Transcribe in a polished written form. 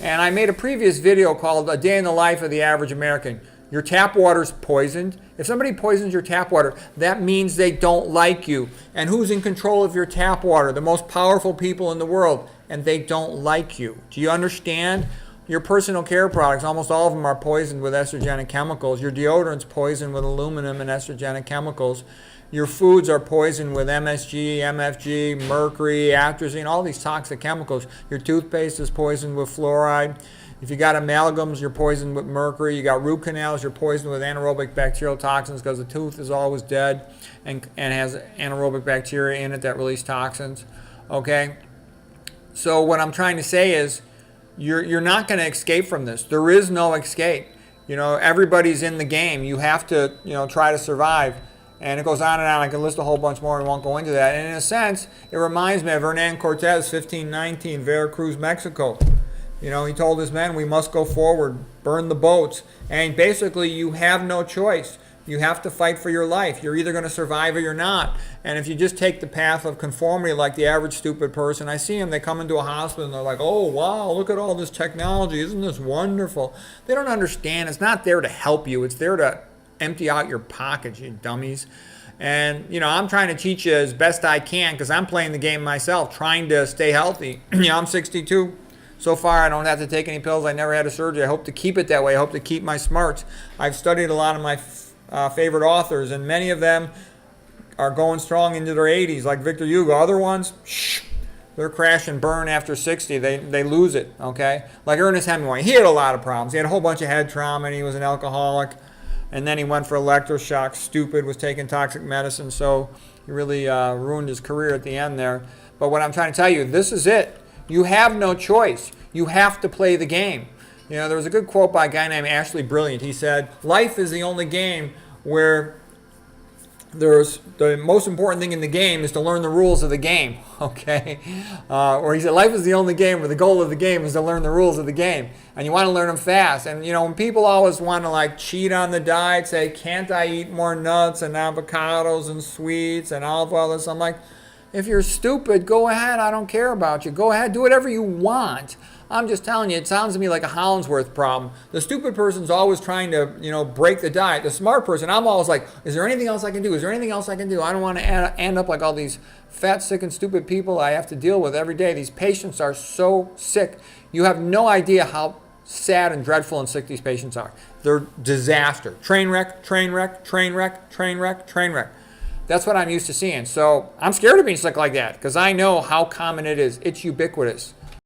And I made a previous video called A Day in the Life of the Average American. Your tap water's poisoned. If somebody poisons your tap water, that means they don't like you. And who's in control of your tap water? The most powerful people in the world. And they don't like you. Do you understand? Your personal care products, almost all of them are poisoned with estrogenic chemicals. Your deodorant's poisoned with aluminum and estrogenic chemicals. Your foods are poisoned with MSG, MFG, mercury, atrazine, all these toxic chemicals. Your toothpaste is poisoned with fluoride. If you got amalgams, you're poisoned with mercury. You got root canals, you're poisoned with anaerobic bacterial toxins because the tooth is always dead and has anaerobic bacteria in it that release toxins. Okay? So what I'm trying to say is you're not going to escape from this. There is no escape. You know, everybody's in the game. You have to, try to survive. And it goes on and on. I can list a whole bunch more and won't go into that. And in a sense, it reminds me of Hernan Cortez, 1519, Veracruz, Mexico. He told his men, we must go forward, burn the boats. And basically, you have no choice. You have to fight for your life. You're either going to survive or you're not. And if you just take the path of conformity like the average stupid person, I see them, they come into a hospital and they're like, oh, wow, look at all this technology. Isn't this wonderful? They don't understand. It's not there to help you. It's there to empty out your pockets, you dummies. And, I'm trying to teach you as best I can because I'm playing the game myself, trying to stay healthy. I'm 62. So far, I don't have to take any pills. I never had a surgery. I hope to keep it that way. I hope to keep my smarts. I've studied a lot of my favorite authors, and many of them are going strong into their 80s, like Victor Hugo. Other ones, they're crash and burn after 60. They lose it, okay? Like Ernest Hemingway. He had a lot of problems. He had a whole bunch of head trauma, and he was an alcoholic. And then he went for electroshock, stupid, was taking toxic medicine, so he really ruined his career at the end there. But what I'm trying to tell you, this is it. You have no choice. You have to play the game. There was a good quote by a guy named Ashley Brilliant. He said, life is the only game where the most important thing in the game is to learn the rules of the game, okay? Or he said, life is the only game where the goal of the game is to learn the rules of the game. And you want to learn them fast. And, when people always want to, cheat on the diet, say, can't I eat more nuts and avocados and sweets and olive oil and something like, if you're stupid, go ahead. I don't care about you. Go ahead. Do whatever you want. I'm just telling you, it sounds to me like a Hollingsworth problem. The stupid person's always trying to, break the diet. The smart person, I'm always like, is there anything else I can do? Is there anything else I can do? I don't want to end up like all these fat, sick, and stupid people I have to deal with every day. These patients are so sick. You have no idea how sad and dreadful and sick these patients are. They're disaster. Train wreck, train wreck, train wreck, train wreck, train wreck. That's what I'm used to seeing. So I'm scared of being sick like that because I know how common it is. It's ubiquitous.